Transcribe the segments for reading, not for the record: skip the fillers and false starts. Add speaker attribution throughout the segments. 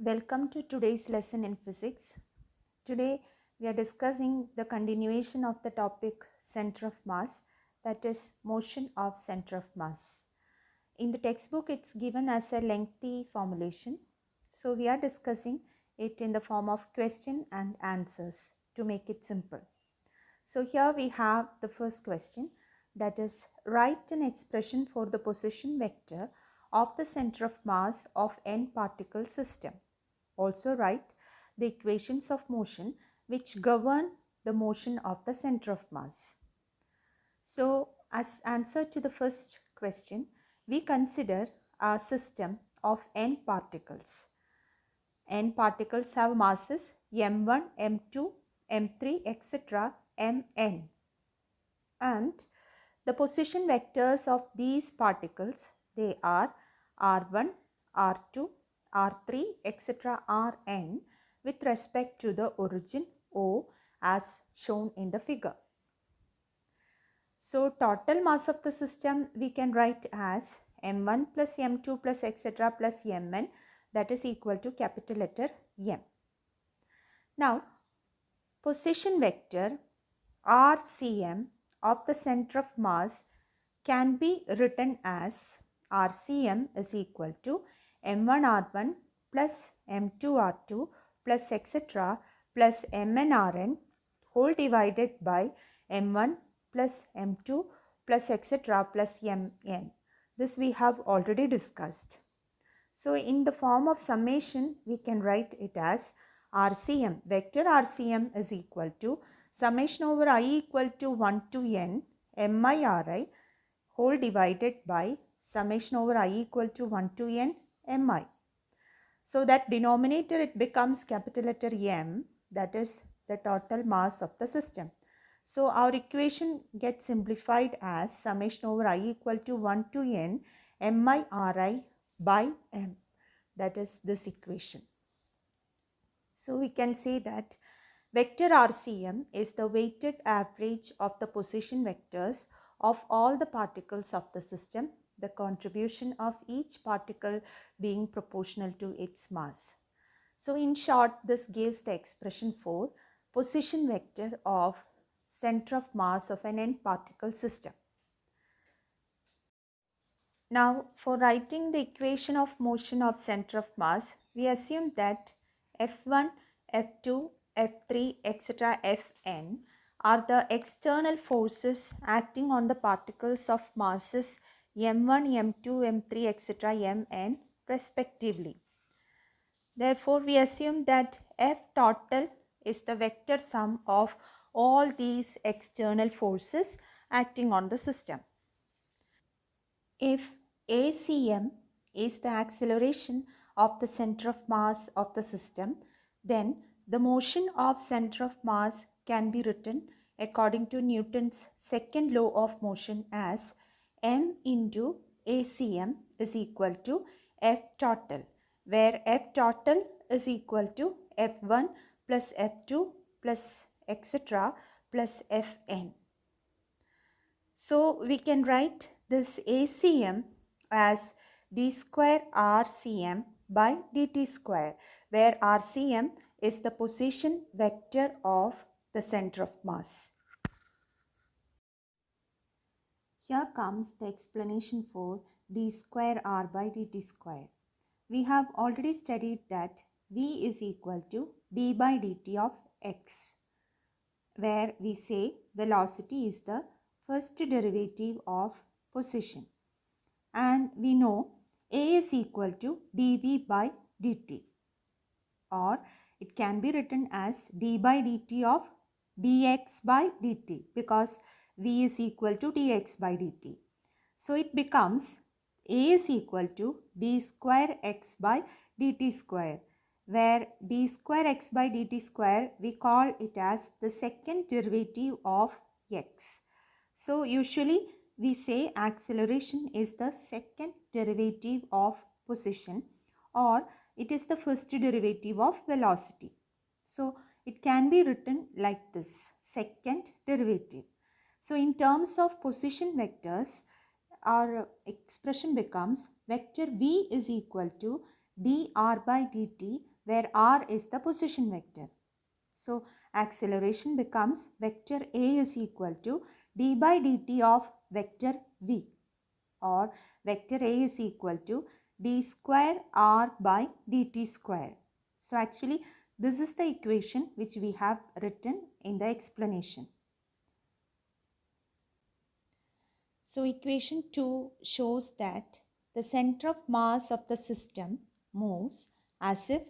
Speaker 1: Welcome to today's lesson in physics. Today we are discussing the continuation of the topic center of mass, that is motion of center of mass. In the textbook it's given as a lengthy formulation. So we are discussing it in the form of question and answers to make it simple. So here we have the first question, that is write an expression for the position vector of the center of mass of n particle system. Also write the equations of motion which govern the motion of the center of mass. So as answer to the first question, we consider a system of n particles. N particles have masses m1, m2, m3, etc. mn. And the position vectors of these particles, they are r1, r2, r3, etc. rn with respect to the origin O as shown in the figure. So total mass of the system we can write as m1 plus m2 plus etc. plus mn, that is equal to capital letter M. Now position vector RCM of the center of mass can be written as RCM is equal to m1r1 plus m2r2 plus etc. plus mnrn whole divided by m1 plus m2 plus etc. plus mn. This we have already discussed. So in the form of summation, we can write it as RCM. Vector RCM is equal to summation over I equal to 1 to n mi whole divided by summation over I equal to 1 to n mi. So that denominator it becomes capital letter M, that is the total mass of the system. So our equation gets simplified as summation over I equal to 1 to n mi by m, that is this equation. So we can say that vector RCM is the weighted average of the position vectors of all the particles of the system, the contribution of each particle being proportional to its mass. So in short, this gives the expression for position vector of center of mass of an n particle system. Now for writing the equation of motion of center of mass, we assume that F1, F2, F3, etc. Fn are the external forces acting on the particles of masses m1, m2, m3, etc. mn respectively. Therefore, we assume that F total is the vector sum of all these external forces acting on the system. If ACM is the acceleration of the center of mass of the system, then the motion of center of mass can be written according to Newton's second law of motion as m into ACM is equal to F total, where F total is equal to F1 plus F2 plus etc. plus Fn. So we can write this ACM as d square RCM by dt square, where RCM is the position vector of the center of mass. Here comes the explanation for d square r by dt square. We have already studied that v is equal to d by dt of x, where we say velocity is the first derivative of position, and we know A is equal to dv by dt, or it can be written as d by dt of dx by dt because v is equal to dx by dt. So it becomes A is equal to d square x by dt square, where d square x by dt square we call it as the second derivative of x. So usually we say acceleration is the second derivative of position, or it is the first derivative of velocity. So it can be written like this, second derivative. So in terms of position vectors, our expression becomes vector v is equal to dr by dt where r is the position vector. So acceleration becomes vector A is equal to d by dt of vector v, or vector A is equal to d square r by dt square. So actually this is the equation which we have written in the explanation. So equation 2 shows that the center of mass of the system moves as if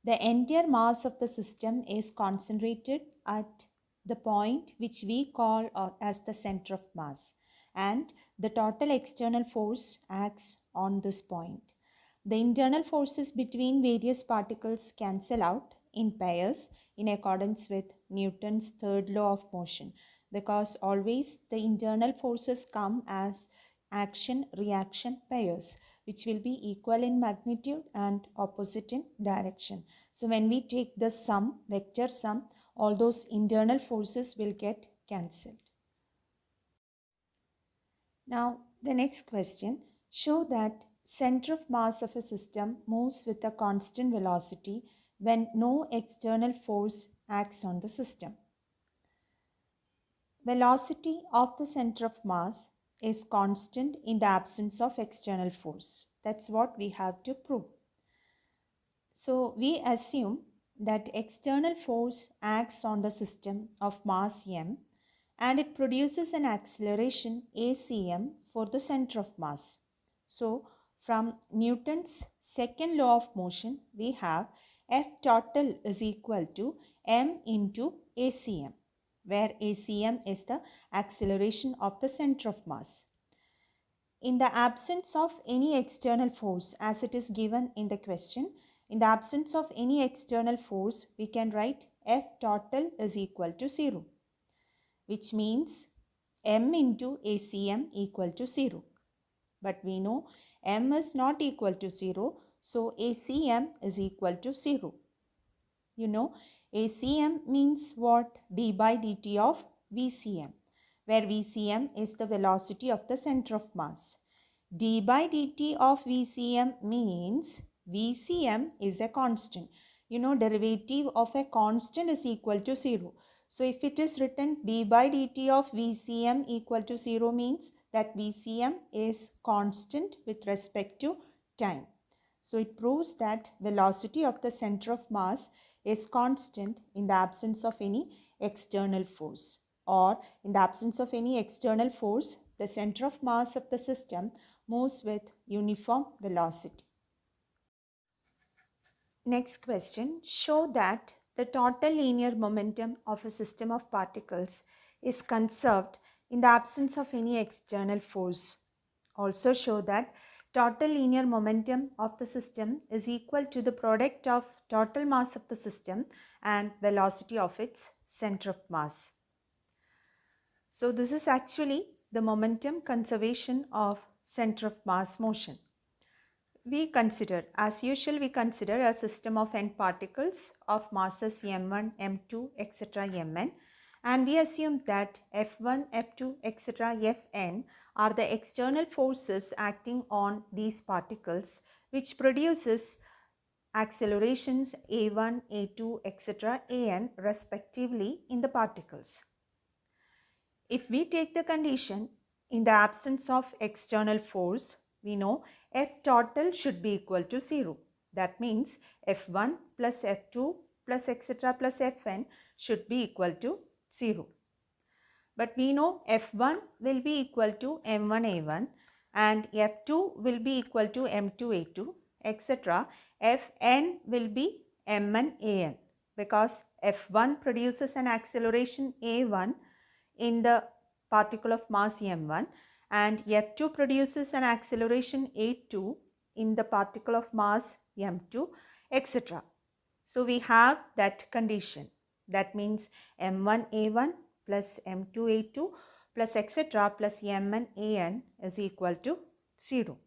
Speaker 1: the entire mass of the system is concentrated at the point which we call as the center of mass, and the total external force acts on this point. The internal forces between various particles cancel out in pairs in accordance with Newton's third law of motion, because always the internal forces come as action-reaction pairs, which will be equal in magnitude and opposite in direction. So when we take the sum, vector sum, all those internal forces will get cancelled. Now the next question, show that center of mass of a system moves with a constant velocity when no external force acts on the system. Velocity of the center of mass is constant in the absence of external force. That's what we have to prove. So we assume that external force acts on the system of mass m and it produces an acceleration acm for the center of mass. So from Newton's second law of motion, we have F total is equal to m into acm, where acm is the acceleration of the center of mass. In the absence of any external force, as it is given in the question, in the absence of any external force, we can write F total is equal to 0, which means m into acm equal to 0. But we know m is not equal to 0, so acm is equal to 0. You know, acm means what? D by dt of vcm, where vcm is the velocity of the center of mass. D by dt of vcm means vcm is a constant. You know, derivative of a constant is equal to 0. So if it is written d by dt of vcm equal to 0 means that vcm is constant with respect to time. So it proves that velocity of the center of mass is constant in the absence of any external force, or in the absence of any external force, the center of mass of the system moves with uniform velocity. Next question, show that the total linear momentum of a system of particles is conserved in the absence of any external force. Also show that total linear momentum of the system is equal to the product of total mass of the system and velocity of its center of mass. So this is actually the momentum conservation of center of mass motion. We consider, as usual, we consider a system of n particles of masses m1, m2, etc. mn, and we assume that f1, f2, etc. fn are the external forces acting on these particles, which produces accelerations a1, a2, etc. an respectively in the particles. If we take the condition in the absence of external force, we know F total should be equal to 0. That means F1 plus F2 plus etc. plus Fn should be equal to 0. But we know F1 will be equal to M1A1 and F2 will be equal to M2A2, etc. Fn will be Mn-An, because F1 produces an acceleration A1 in the particle of mass m1 and F2 produces an acceleration a2 in the particle of mass m2, etc. So we have that condition. That means m1a1 plus m2a2 plus etc. plus mn is equal to 0.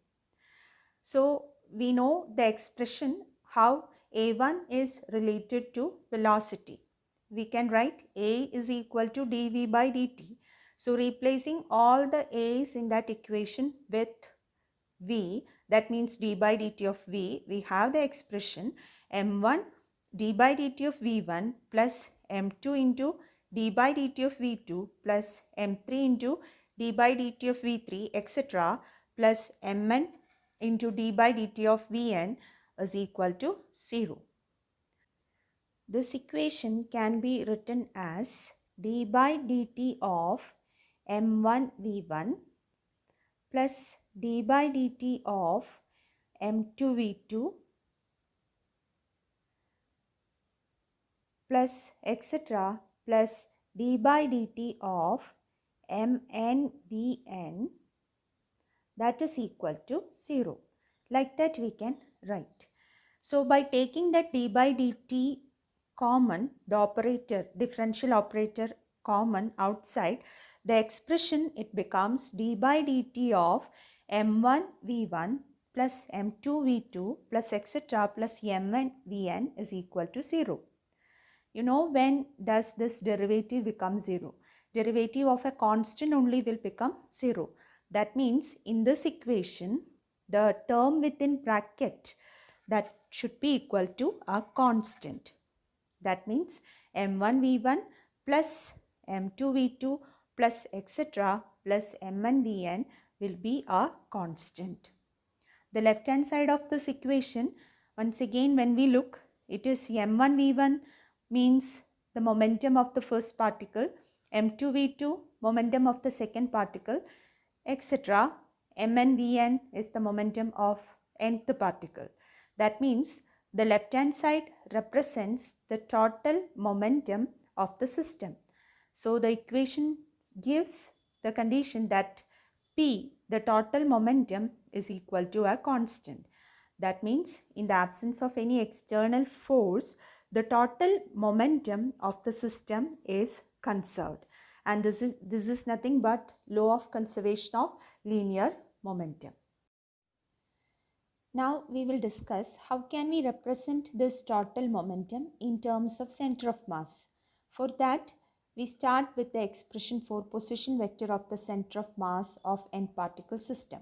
Speaker 1: So we know the expression how a1 is related to velocity. We can write a is equal to dv by dt. So replacing all the a's in that equation with v, that means d by dt of v, we have the expression m1 d by dt of v1 plus m2 into d by dt of v2 plus m3 into d by dt of v3 etc. plus mn into d by dt of vn is equal to 0. This equation can be written as d by dt of m1 v1 plus d by dt of m2 v2 plus etc. plus d by dt of mn vn, that is equal to 0. Like that we can write. So by taking that d by dt common, the operator, differential operator common outside, the expression it becomes d by dt of m1 v1 plus m2 v2 plus etc. plus mn vn is equal to 0. You know, when does this derivative become 0? Derivative of a constant only will become 0. That means in this equation, the term within bracket that should be equal to a constant. That means m1 v1 plus m2 v2 plus etc. plus mn vn will be a constant. The left hand side of this equation, once again when we look, it is m1 v1 means the momentum of the first particle, m2 v2 momentum of the second particle, etc. mn vn is the momentum of nth particle. That means the left hand side represents the total momentum of the system. So the equation gives the condition that P, the total momentum, is equal to a constant. That means in the absence of any external force, the total momentum of the system is conserved. And this is nothing but law of conservation of linear momentum. Now we will discuss how can we represent this total momentum in terms of center of mass. For that, we start with the expression for position vector of the center of mass of n particle system.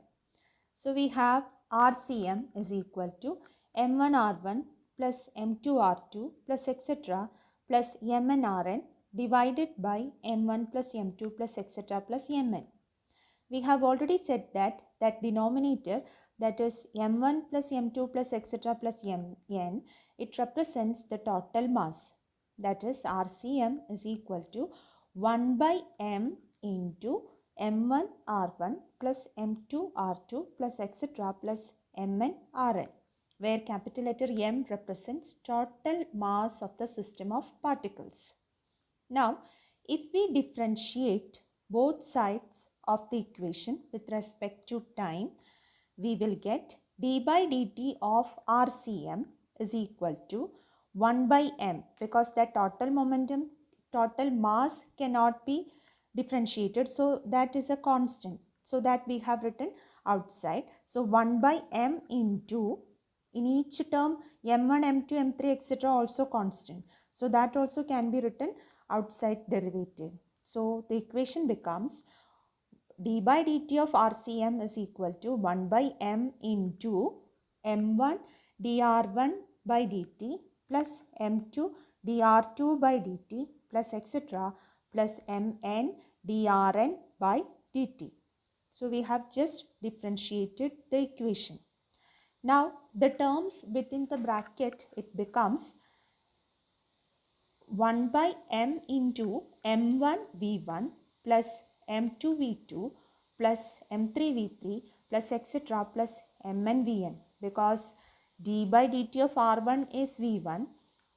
Speaker 1: So we have RCM is equal to m1r1 plus m2r2 plus etc. plus mnrn divided by m1 plus m2 plus etc. plus mn. We have already said that denominator, that is m1 plus m2 plus etc. plus mn, it represents the total mass. That is RCM is equal to 1 by m into m1 r1 plus m2 r2 plus etc. plus mn rn, where capital letter M represents total mass of the system of particles. Now, if we differentiate both sides of the equation with respect to time, we will get d by dt of RCM is equal to 1 by m, because that total momentum, total mass cannot be differentiated, so that is a constant. So that we have written outside. So 1 by m into, in each term m1, m2, m3 etc. also constant. So that also can be written outside derivative. So the equation becomes d by dt of RCM is equal to 1 by m into m1 dr1 by dt plus m2 dr2 by dt plus etc. plus mn drn by dt. So we have just differentiated the equation. Now the terms within the bracket, it becomes 1 by m into m1 v1 plus m2 v2 plus m3 v3 plus etc. plus mn vn, because d by dt of r1 is v1,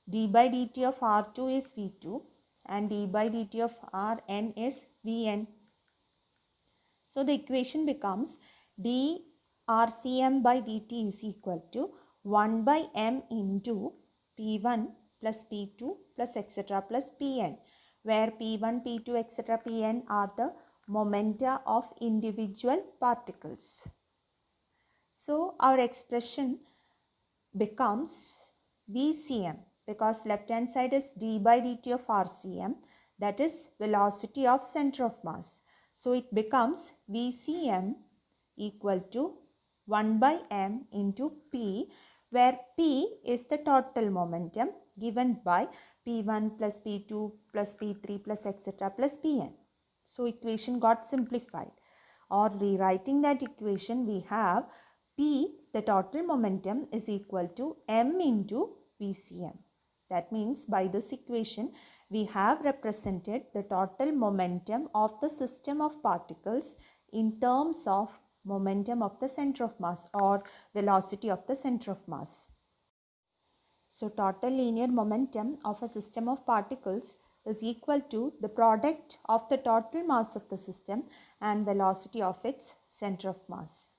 Speaker 1: d by dt of r2 is v2 and d by dt of rn is vn. So the equation becomes d RCM by dt is equal to 1 by m into p1 plus p2 plus etc. plus pn, where p1, p2 etc. pn are the momenta of individual particles. So our expression becomes VCM, because left hand side is d by dt of RCM, that is velocity of center of mass. So it becomes VCM equal to 1 by m into p, where p is the total momentum given by P1 plus P2 plus P3 plus etc. plus Pn. So equation got simplified. Or rewriting that equation, we have P, the total momentum, is equal to m into VCM. That means by this equation, we have represented the total momentum of the system of particles in terms of momentum of the center of mass or velocity of the center of mass. So total linear momentum of a system of particles is equal to the product of the total mass of the system and velocity of its center of mass.